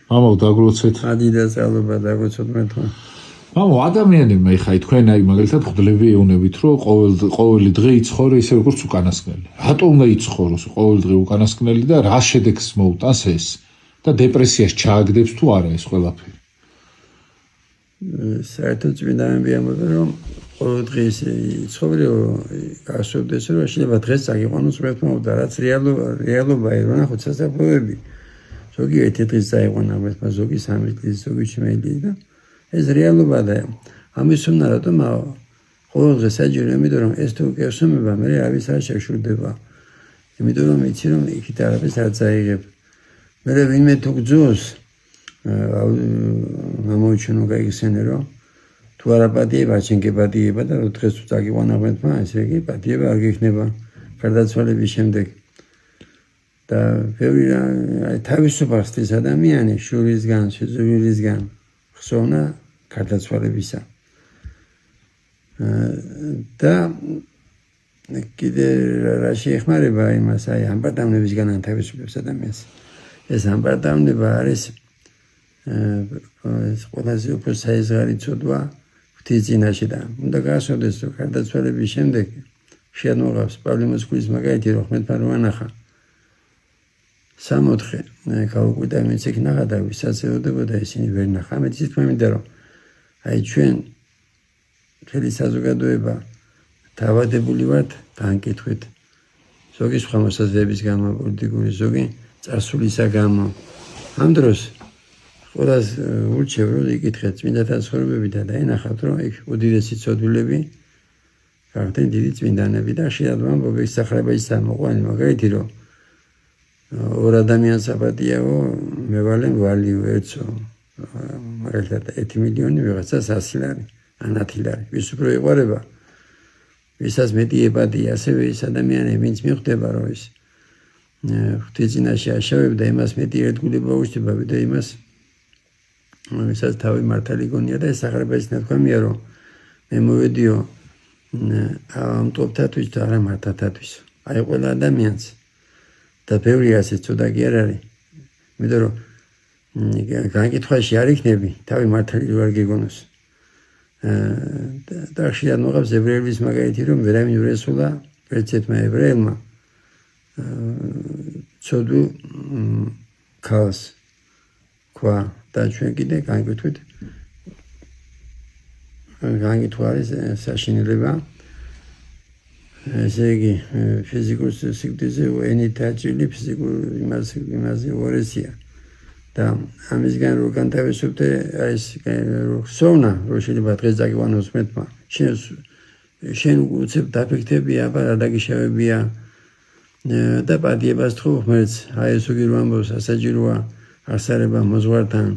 მამაო დაგლოცეთ. ადიდას ალბათ დაგლოცოთ მეთქვა. მამაო ადამიანებმა ეხა თქვენ აი მაგალითად ღვთლები ეუბნებით რომ ყოველი დღე იცხოვრო ისე როგორც უკანასკნელი. რატო უნდა იცხოვროს ყოველ დღე უკანასკნელი და რა შედეგს მოუტანს ეს და დეპრესიას ჩააგდებს თუ არა ეს ყველაფერი? საერთოდ წმინდანები ამბობენ რომ ყოველ დღე იცხოვრო გასწორდეს რომ შეიძლება დღეს წაიყვანოს მეთქვა რაც რეალობაა რომ ნახოთ სასწაულები. ზოგი ერთი დღის წაიყვანა მეთქვა ზოგი 3 დღის ზოგი 7 და ეს რეალობაა და ამის უნდა რატომ ყოველ დღე საჯირო იმიტომ რომ ეს თუ გესმება მე ავის არ შეშურდება იმიტომ რომ იცი რომ იქით არაფერს არ წაიღებ მე ვინმე თუ გძოს გამოიჩინო გაიხსენე რომ თუ არა პატიება შენ გეპატიება და დღეს თუ წაგიყვანა მეთქვა ესე იგი პატიება არ გიქნება გარდაცვალების შემდეგ და ბევრი თავისუფალს ის ადამიანი შურისგან შეძულისგან ხსოვნა გარდაცვალებისა და კიდე რა შეეხმარება იმას აი ამბატავნებისგან თავისუფლებს ადამიანს ეს ამბატავნება არის ყველაზე უფრო საიზღარი ცოდვა ღვთის წინაშე და უნდა გასწორდეს რომ გარდაცვალების შემდეგ შეადმოღავს პავლე მოსკოვის მაგალითი რომ ხმეთმა რო ანახა 64 გაუკვირდა მეც იქ ნახა და ვისაც ეოდებოდა ისინი ვერ ნახა მე თვითონ მინდა რომ აი ჩვენ მთელი საზოგადოება დავადებული ვართ განკითხვით ზოგი სხვა მოსაზრების გამო პოლიტიკური ზოგი წარსულისა გამო ამ დროს ყველას ურჩევ რომ იკითხეთ წმინდათა ცხოვრებებიდან და ენახავთ რომ იქ უდიდესი ცოდვილები გახდნენ დიდი წმინდანები და შეადმან ბობის სახრება ის ამოყვანი მაგალითი რომ ორ ადამიანს აპატიაო მე ვალენ ვალი ვერცო მაგალითად 1 მილიონი ვიღაცას 100 ლარი ან 10 ლარი ვის უფრო იყარება ვისაც მეტი ეპატია ასევე ის ადამიანი ვინც მიხვდება რომ ის ღვთის წინაშე აშავებდა იმას მეტი ერთგულება უშტება და იმას ვისაც თავი მართალი გონია და ეს სახრება ის ნათქვამია რომ მე მოვედიო ამ ტოპთათვის და არა მართათათვის აი ყველა ადამიანს და ბევრი ასე ცუდა კი არ არის იმიტომ რომ განკითხვაში არ იქნები თავი მართალი რო არ გეგონოს და ხშირად მოყავს ებრაელის მაგალითი რომ ვერავინ ვერ ესულა ერთმა ებრაელმა ცოდვი ქალს ქვა და ჩვენ კიდე განკითხვით განკითხვა არის საშინელება ესე იგი ფიზიკურ სიკვდილზე ენით აჭრილი ფიზიკურ იმაზე უარესია და ამისგან რო განთავისუფლდე აი ეს სოვნა რო შეიძლება დღეს დაგიყვანოს მეთქვა შენ უცებ დაფექტებია აბა რა დაგიშავებია და პატიებას თუ ხმერც აი ეს უგირო ამბობს ასაჯიროა ასარება მოძღვართან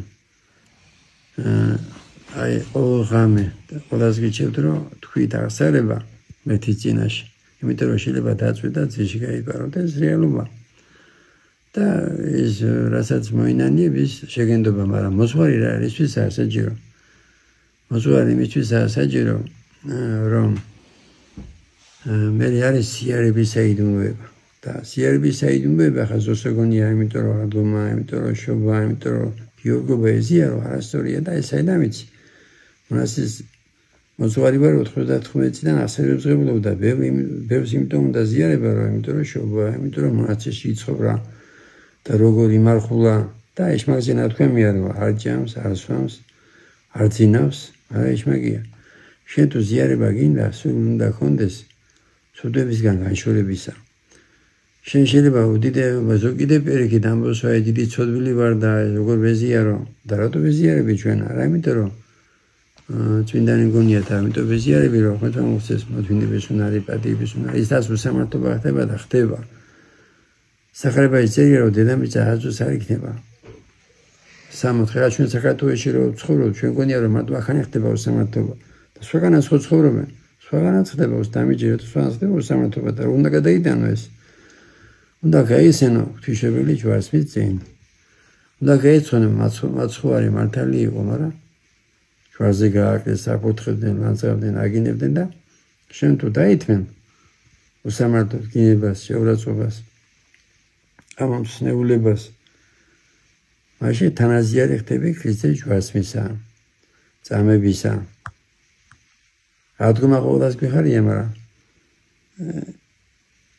აი ოღამე ყველას გიჩევთ რომ თქვით ასარება მეთის წინაშე იმიტომ რომ შეიძლება დაწვი და ძიში გაიპარო და ეს რეალობა და ის რასაც მოინანიების შეგენდობა მაგრამ მოძღვარი რა არის ის ასაჯირო მოძღვარი იმისთვის ასაჯირო რომ მე არის სიარების საიდუმლოება და სიარების საიდუმლოება ხა ზოსეგონია იმიტომ რომ ადომა იმიტომ რომ შობა იმიტომ რომ გიორგო ბეზია რომ არასტორია და ეს საიდამიცი მონასის მოძღვარი ვარ 95-დან ასევე ვზღებულობდა ბევრს იმიტომ უნდა ზიარება რომ იმიტომ რომ შობა იმიტომ რომ მონასტერში იცხოვრა და როგორ იმარხულა და ეს მაგაზე ნათქვამია რომ არ ჯამს არ სვამს არ ძინავს არა ეს მაგია შენ თუ ზიარება გინდა სულ უნდა კონდეს ცუდებისგან განშორებისა შენ შეიძლება უდიდე ზოგიდე პერიკი დამბოს აი დიდი ცოდვილი ვარ და როგორ ვეზიარო და რატო ვეზიარები ჩვენ არა იმიტომ რომ წმინდანი გონია და ამიტომ ვეზიარები რომ ხოთა მოსეს მოთმინების უნარი პატიების უნარი ისაც უსამართლობა ხდება და ხდება სახრება იწერია რომ დედამიწა აზოს არ იქნება 60 ხა ჩვენ საქართველოში რომ ცხოვრობ ჩვენ გონია რომ მარტო ახანი ხდება უსამართლობა და სხვაგანაც ხო ცხოვრობენ სხვაგანაც ხდება უსამიჯერა თუ სხვაგანაც ხდება უსამართლობა და უნდა გადაიდანო ეს უნდა გაიცნო ღვთისმშობელი ჯვარს მიწინ უნდა გაიცნო მაცხოვარი მართალი იყო მაგრამ ჯვარზე გააკეთეს საკუთხედენ ლანძღავდნენ აგინებდნენ და შენ თუ დაითმენ უსამართლოდ გინებას შეურაცხყოფას ამამსნეულებას მაშინ თანაზიარი ხდები ქრისტეს ჯვარცმისა, წამებისა. რადგან ყოველას გვიხარია, მაგრამ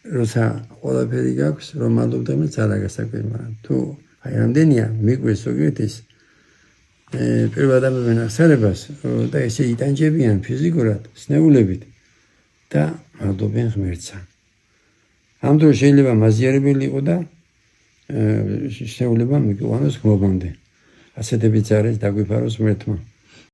როცა ყველაფერი გაქვს, რომ მადლობდამაც არა გასაკვირი, მაგრამ თუ აი რამდენია მიგვეს ზოგიერთის პირველად ამბობენ აღსარებას და ესე იტანჯებიან ფიზიკურად, სნეულებით და მადლობენ ღმერთსა. ამ დროს შეიძლება მაზიარებელი იყო და შეეულება მიგვიყვანოს გმობამდე. ასეთებიც არის დაგვიფაროს ღმერთმა.